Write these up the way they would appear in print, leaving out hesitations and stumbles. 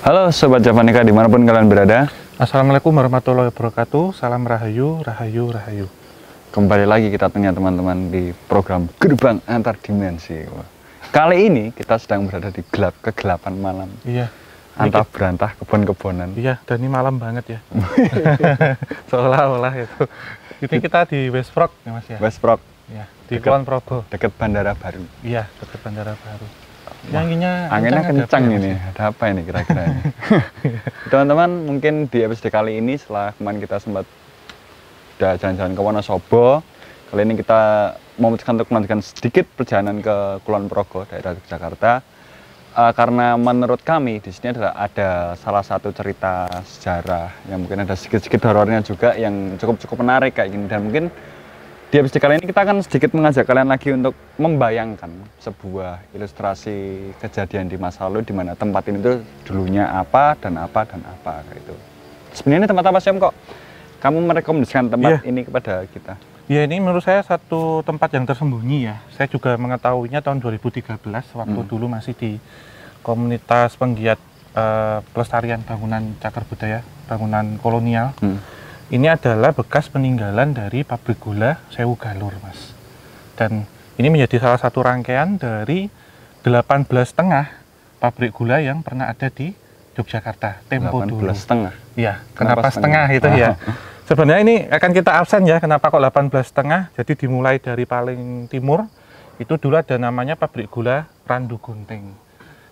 Halo Sobat Javanika dimanapun kalian berada. Assalamualaikum warahmatullahi wabarakatuh. Salam rahayu, rahayu, rahayu. Kembali lagi kita tanya teman-teman di program Gerbang Antar Dimensi. Kali ini kita sedang berada di kegelapan malam. Iya. Antah berantah kebon-kebonan. Iya, dan ini malam banget ya. Seolah-olah itu. Ini kita di Westfrog ya Mas ya. Westfrog. Iya, di Kulon Progo. Dekat Bandara Baru. Iya, dekat Bandara Baru. Anginnya kencang ini. Ada apa ini kira-kira ini? Teman-teman, mungkin di episode kali ini setelah kemarin kita sempat udah jalan-jalan ke Wonosobo, kali ini kita memutuskan untuk melanjutkan sedikit perjalanan ke Kulon Progo, daerah Jakarta. Karena menurut kami di sini ada salah satu cerita sejarah yang mungkin ada sedikit-sedikit horornya juga yang cukup menarik kayak gini, dan mungkin di episode kali ini kita akan sedikit mengajak kalian lagi untuk membayangkan sebuah ilustrasi kejadian di masa lalu di mana tempat ini tuh dulunya apa dan apa dan apa kayak itu. Sebenarnya ini tempat apa sih Om kok kamu merekomendasikan tempat ini kepada kita? Ya, ini menurut saya satu tempat yang tersembunyi ya. Saya juga mengetahuinya tahun 2013 waktu dulu masih di komunitas penggiat pelestarian bangunan cagar budaya, bangunan kolonial. Ini adalah bekas peninggalan dari pabrik gula Sewu Galur, Mas. Dan ini menjadi salah satu rangkaian dari 18 setengah pabrik gula yang pernah ada di Yogyakarta tempo dulu. 18 setengah? Iya, kenapa setengah itu ya? Sebenarnya ini akan kita absen ya, kenapa kok 18 setengah? Jadi dimulai dari paling timur, itu dulu ada namanya pabrik gula Randu Gunting.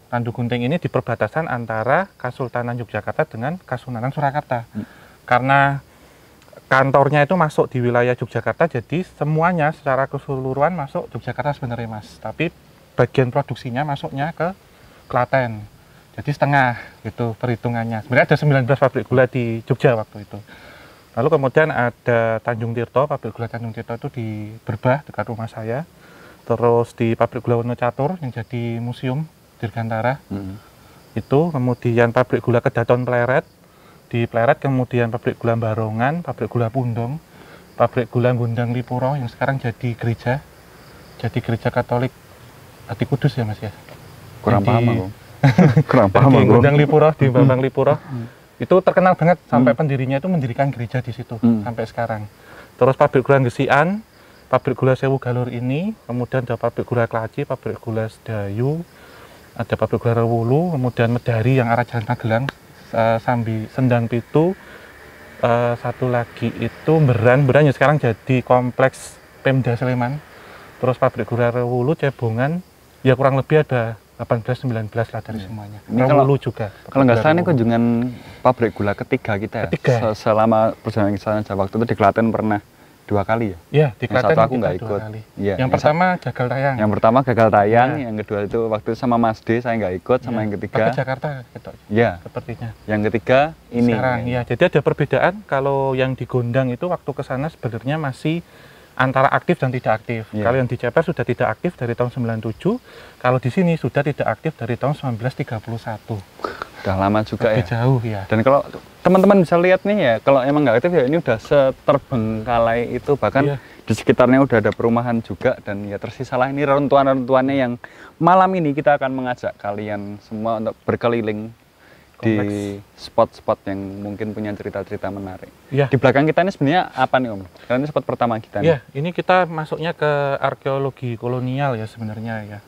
Randu Gunting ini di perbatasan antara Kasultanan Yogyakarta dengan Kasunanan Surakarta. Karena kantornya itu masuk di wilayah Yogyakarta, jadi semuanya secara keseluruhan masuk Yogyakarta sebenarnya Mas. Tapi bagian produksinya masuknya ke Klaten. Jadi setengah gitu perhitungannya. Sebenarnya ada 19 pabrik gula di Jogja waktu itu. Lalu kemudian ada Tanjung Tirto, pabrik gula Tanjung Tirto itu di Berbah dekat rumah saya. Terus di pabrik gula Wonocatur yang jadi museum Dirgantara. Itu kemudian pabrik gula Kedaton Pleret. Di Pleret, kemudian pabrik gula Barongan, pabrik gula Pundong, pabrik gula Gundang Lipuro yang sekarang jadi gereja Katolik Ati Kudus ya Mas ya. Kurang paham aku. Kurang paham aku. Gundang Lipuro di Bambang Lipuro. Itu terkenal banget sampai pendirinya itu mendirikan gereja di situ sampai sekarang. Terus pabrik gula Gesian, pabrik gula Sewu Galur ini, kemudian ada pabrik gula Klaci, pabrik gula Sedayu, ada pabrik gula Rewulu, kemudian Medari yang arah Jalan Magelang. Sambi Sendang Pitu, satu lagi itu Beran yang sekarang jadi kompleks Pemda Sleman. Terus pabrik gula Rewulu, Cebongan, ya kurang lebih ada 18-19 lah dari semuanya. Rewulu juga. Kalau nggak salah ini kunjungan pabrik gula ketiga kita ya. Selama perjalanan ke sana waktu itu di Klaten pernah 2 kali ya? Iya, di Klaten satu aku nggak ikut. Ya, yang pertama gagal tayang. Yang pertama gagal tayang, yang kedua itu waktu itu sama Mas D saya nggak ikut, sama yang ketiga. Ke Jakarta gitu. Iya. Sepertinya. Yang ketiga ini. Sekarang ya, jadi ada perbedaan kalau yang di Gondang itu waktu ke sana sebenarnya masih antara aktif dan tidak aktif. Kalau yang di Ceper sudah tidak aktif dari tahun 97, kalau di sini sudah tidak aktif dari tahun 1931. Udah lama juga ya. Jauh ya. Dan kalau teman-teman bisa lihat nih ya, kalau emang nggak aktif ya ini udah seterbengkalai itu, bahkan di sekitarnya udah ada perumahan juga, dan ya tersisalah ini reruntuhan-reruntuhannya yang malam ini kita akan mengajak kalian semua untuk berkeliling kompleks, di spot-spot yang mungkin punya cerita-cerita menarik. Di belakang kita ini sebenarnya apa nih Om? Karena ini spot pertama kita nih. Ini kita masuknya ke arkeologi kolonial ya sebenarnya ya.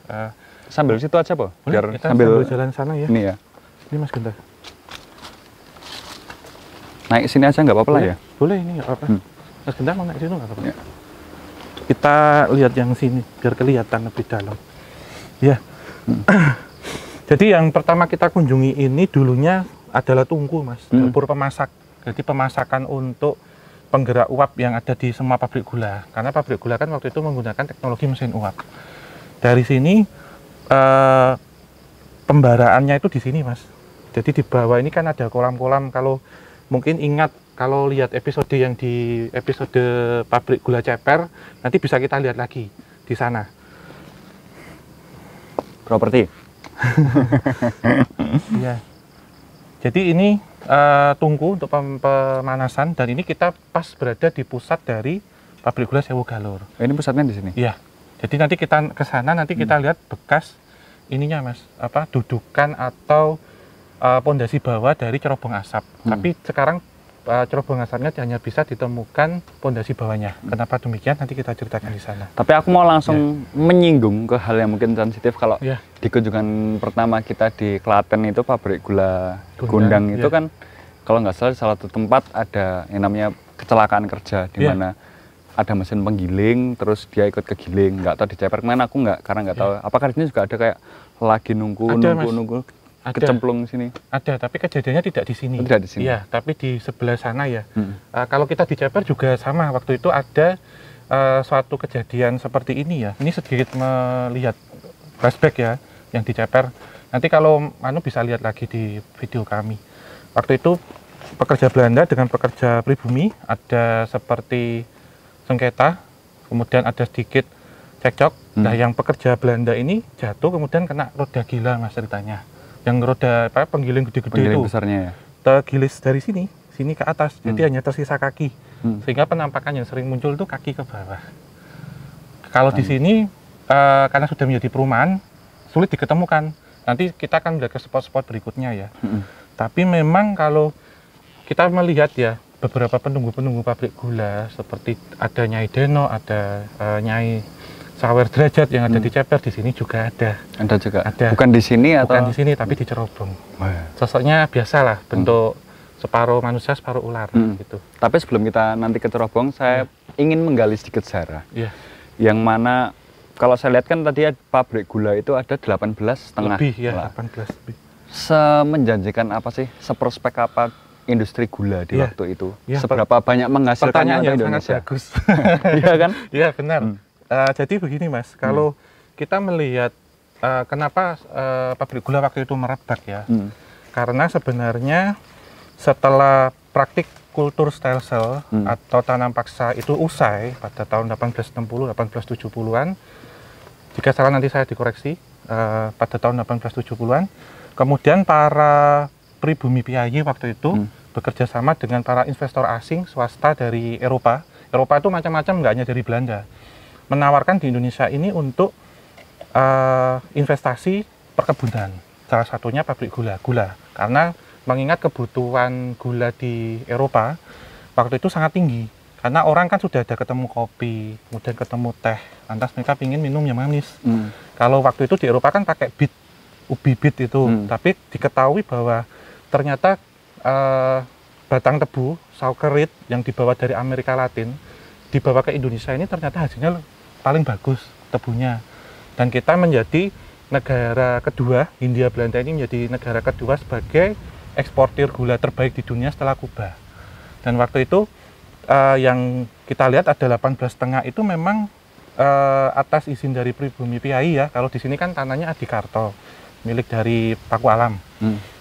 Sambil situ aja Po? Biar kita sambil jalan sana ya. Ini ya. Ini Mas Genta. Naik sini aja nggak apa-apa lah ya? Boleh, ini nggak apa-apa. Mas Genta mau naik situ nggak apa-apa? Ya. Kita lihat yang sini biar kelihatan lebih dalam. Ya. Jadi yang pertama kita kunjungi ini dulunya adalah tungku Mas, dapur pemasak. Jadi pemasakan untuk penggerak uap yang ada di semua pabrik gula. Karena pabrik gula kan waktu itu menggunakan teknologi mesin uap. Dari sini pembaraannya itu di sini Mas. Jadi di bawah ini kan ada kolam-kolam, kalau mungkin ingat kalau lihat episode yang di episode pabrik gula Ceper, nanti bisa kita lihat lagi di sana. Properti. Iya. Jadi ini tungku untuk pemanasan, dan ini kita pas berada di pusat dari pabrik gula Sewu Galur. Ini pusatnya di sini. Iya. Jadi nanti kita ke sana, nanti kita lihat bekas ininya Mas, dudukan atau pondasi bawah dari cerobong asap. Tapi sekarang cerobong asapnya hanya bisa ditemukan pondasi bawahnya. Kenapa demikian? Nanti kita ceritakan di sana. Tapi aku mau langsung menyinggung ke hal yang mungkin sensitif. Kalau di kunjungan pertama kita di Klaten itu pabrik gula Gondang itu kan, kalau nggak salah salah satu tempat ada yang namanya kecelakaan kerja di mana ada mesin penggiling, terus dia ikut kegiling, nggak tahu diceper kemana, aku nggak, karena nggak tahu. Apakah di sini juga ada kayak lagi nunggu kecemplung sini? Ada, tapi kejadiannya tidak di sini. Tidak di sini. Iya, tapi di sebelah sana ya. Kalau kita di Ceper juga sama. Waktu itu ada suatu kejadian seperti ini ya. Ini sedikit melihat flashback ya yang di Ceper. Nanti kalau bisa lihat lagi di video kami. Waktu itu pekerja Belanda dengan pekerja pribumi ada seperti sengketa, kemudian ada sedikit cekcok. Nah, yang pekerja Belanda ini jatuh kemudian kena roda gila, Mas, ceritanya. Yang roda penggiling gede-gede itu besarnya ya, tergilis dari sini ke atas, jadi hanya tersisa kaki, sehingga penampakan yang sering muncul itu kaki ke bawah. Kalau di sini karena sudah menjadi perumahan, sulit diketemukan. Nanti kita akan melihat ke spot-spot berikutnya ya. Tapi memang kalau kita melihat ya beberapa penunggu pabrik gula seperti ada Nyai Deno, ada Nyai Sawer Derajat yang ada di Ceper, di sini juga ada. Ada juga. Ada. Bukan di sini atau? Bukan di sini, tapi di Cerobong. Sosoknya biasalah, bentuk separuh manusia, separuh ular gitu. Tapi sebelum kita nanti ke Cerobong, saya ingin menggali sedikit sejarah. Yang mana kalau saya lihat kan tadi pabrik gula itu ada 18,5. Lebih ya, 18 lebih. Semenjanjikan apa sih? Seprospek apa industri gula di waktu itu? Seberapa banyak menghasilkannya untuk Indonesia? Sangat bagus. Iya kan? Iya benar. Jadi begini, Mas, kalau kita melihat kenapa pabrik gula waktu itu merebak ya, karena sebenarnya setelah praktik kultur stem cell atau tanam paksa itu usai pada tahun 1860, 1870-an, jika salah nanti saya dikoreksi, pada tahun 1870-an, kemudian para pribumi piyayi waktu itu bekerja sama dengan para investor asing swasta dari Eropa. Eropa itu macam-macam, nggak hanya dari Belanda, menawarkan di Indonesia ini untuk investasi perkebunan. Salah satunya pabrik gula. Karena mengingat kebutuhan gula di Eropa waktu itu sangat tinggi. Karena orang kan sudah ada ketemu kopi, kemudian ketemu teh, lantas mereka ingin minum yang manis. Kalau waktu itu di Eropa kan pakai bit, ubi bit itu. Tapi diketahui bahwa ternyata batang tebu, saukerit yang dibawa dari Amerika Latin, dibawa ke Indonesia ini ternyata hasilnya paling bagus tebunya, dan kita menjadi negara kedua, Hindia Belanda ini menjadi negara kedua sebagai eksportir gula terbaik di dunia setelah Kuba. Dan waktu itu yang kita lihat ada 18,5 itu memang atas izin dari pribumi piyayi ya. Kalau di sini kan tanahnya Adikarto, milik dari Paku Alam.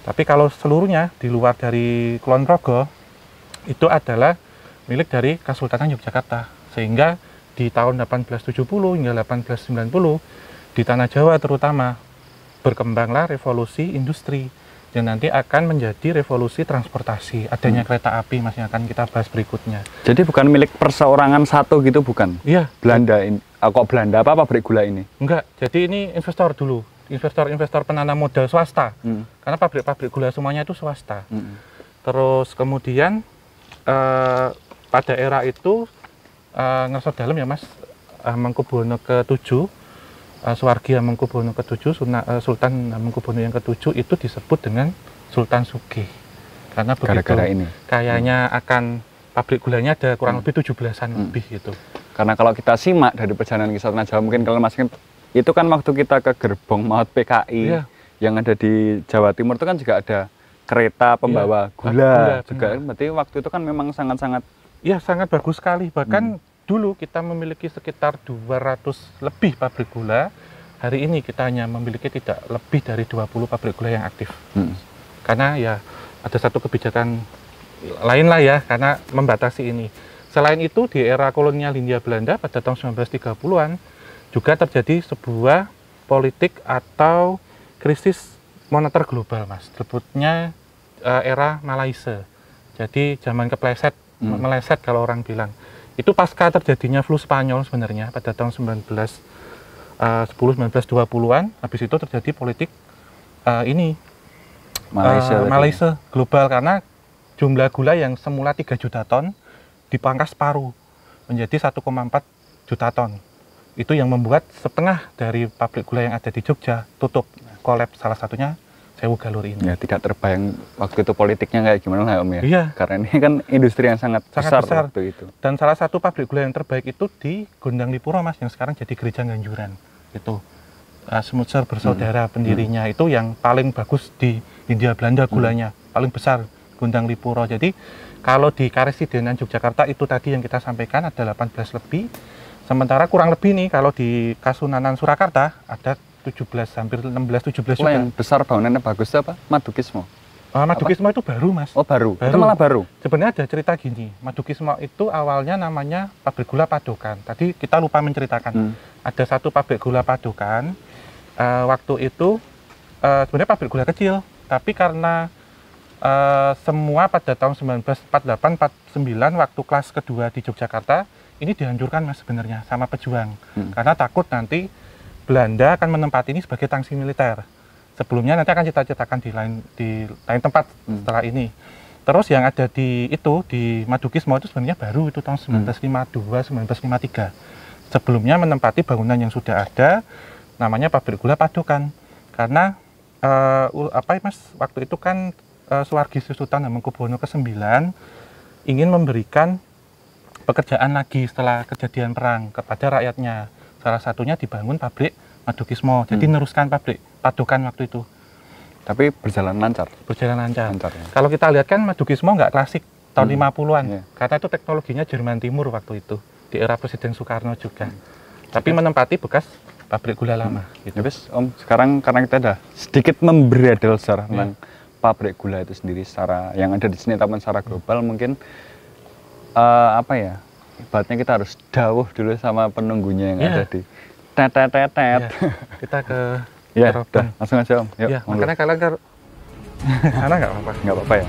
Tapi kalau seluruhnya di luar dari Kulon Progo itu adalah milik dari Kesultanan Yogyakarta, sehingga di tahun 1870 hingga 1890 di Tanah Jawa terutama berkembanglah revolusi industri yang nanti akan menjadi revolusi transportasi, adanya kereta api, Mas, yang akan kita bahas berikutnya. Jadi bukan milik perseorangan satu gitu, bukan? Iya. Belanda ini, kok Belanda apa pabrik gula ini? Enggak, jadi ini investor dulu, investor penanam modal swasta, karena pabrik-pabrik gula semuanya itu swasta. Terus kemudian pada era itu ngersot dalam ya, Mas, Hamengkubuwono ke-7, Suwargi Hamengkubuwono ke-7, Sultan Hamengkubuwono yang ke-7 itu disebut dengan Sultan Sugih. Karena begitu kayaknya akan pabrik gulanya ada kurang lebih 17-an lebih gitu. Karena kalau kita simak dari perjalanan kisah Tanah Jawa, mungkin kalau Mas itu kan waktu kita ke gerbong maut PKI yang ada di Jawa Timur itu kan juga ada kereta pembawa gula juga. Berarti waktu itu kan memang sangat-sangat sangat bagus sekali. Bahkan dulu kita memiliki sekitar 200 lebih pabrik gula. Hari ini kita hanya memiliki tidak lebih dari 20 pabrik gula yang aktif. Karena ya ada satu kebijakan lain lah ya, karena membatasi ini. Selain itu di era kolonial Hindia Belanda pada tahun 1930-an juga terjadi sebuah politik atau krisis moneter global, Mas. Sebutnya era Malaysia. Jadi zaman kepleset, meleset kalau orang bilang. Itu pasca terjadinya flu Spanyol sebenarnya pada tahun 1920-an. Habis itu terjadi politik Malaysia global, karena jumlah gula yang semula 3 juta ton dipangkas separuh menjadi 1,4 juta ton. Itu yang membuat setengah dari pabrik gula yang ada di Jogja tutup, kolaps, salah satunya Sewu Galur ini. Ya, tidak terbayang waktu itu politiknya kayak gimana lah Om ya? Iya. Karena ini kan industri yang sangat besar waktu itu. Dan salah satu pabrik gula yang terbaik itu di Gondang Lipuro Mas, yang sekarang jadi Gereja Ganjuran. Itu Smuntser bersaudara pendirinya, itu yang paling bagus di Hindia Belanda gulanya, paling besar Gondang Lipuro. Jadi kalau di Karesidenan Yogyakarta itu tadi yang kita sampaikan ada 18 lebih. Sementara kurang lebih nih kalau di Kasunanan Surakarta ada 17, hampir 16-17 juga. Yang besar bangunannya bagus apa? Madukismo? Madukismo itu baru Mas. Oh baru? Itu malah baru? Sebenarnya ada cerita gini, Madukismo itu awalnya namanya pabrik gula Padokan. Tadi kita lupa menceritakan, ada satu pabrik gula Padokan. Waktu itu sebenarnya pabrik gula kecil, tapi karena semua pada tahun 1948-49 waktu kelas kedua di Yogyakarta, ini dihancurkan Mas sebenarnya sama pejuang. Karena takut nanti Belanda akan menempati ini sebagai tangsi militer. Sebelumnya nanti akan kita ceritakan di lain tempat setelah ini. Terus yang ada di Madukismo itu sebenarnya baru, itu tahun 1952-1953. Sebelumnya menempati bangunan yang sudah ada, namanya pabrik gula Padokan. Karena Mas, waktu itu kan Suwargi Sultan Hamengkubuwono ke-9 ingin memberikan pekerjaan lagi setelah kejadian perang kepada rakyatnya. Salah satunya dibangun pabrik Madukismo. Jadi meneruskan pabrik Padokan waktu itu. Tapi berjalan lancar? Berjalan lancar. Ya. Kalau kita lihat kan Madukismo nggak klasik tahun 50-an. Yeah. Karena itu teknologinya Jerman Timur waktu itu. Di era Presiden Soekarno juga. Tapi menempati bekas pabrik gula lama. Gitu. Terus Om, sekarang karena kita udah sedikit memberedel secara tentang pabrik gula itu sendiri secara yang ada di sini, tapi secara global mungkin ibaratnya kita harus dawuh dulu sama penunggunya yang ada di tetet. Kita ke udah, langsung aja Om. Yuk, makanya kalian karena nggak apa-apa. Nggak apa-apa ya.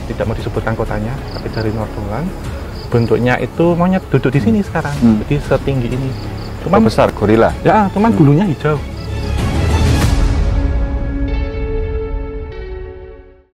Tidak mau disebutkan kotanya, tapi dari Nordolan. Bentuknya itu monyet duduk di sini sekarang. Jadi setinggi ini. Cuman besar gorila. Ya, cuman bulunya hijau.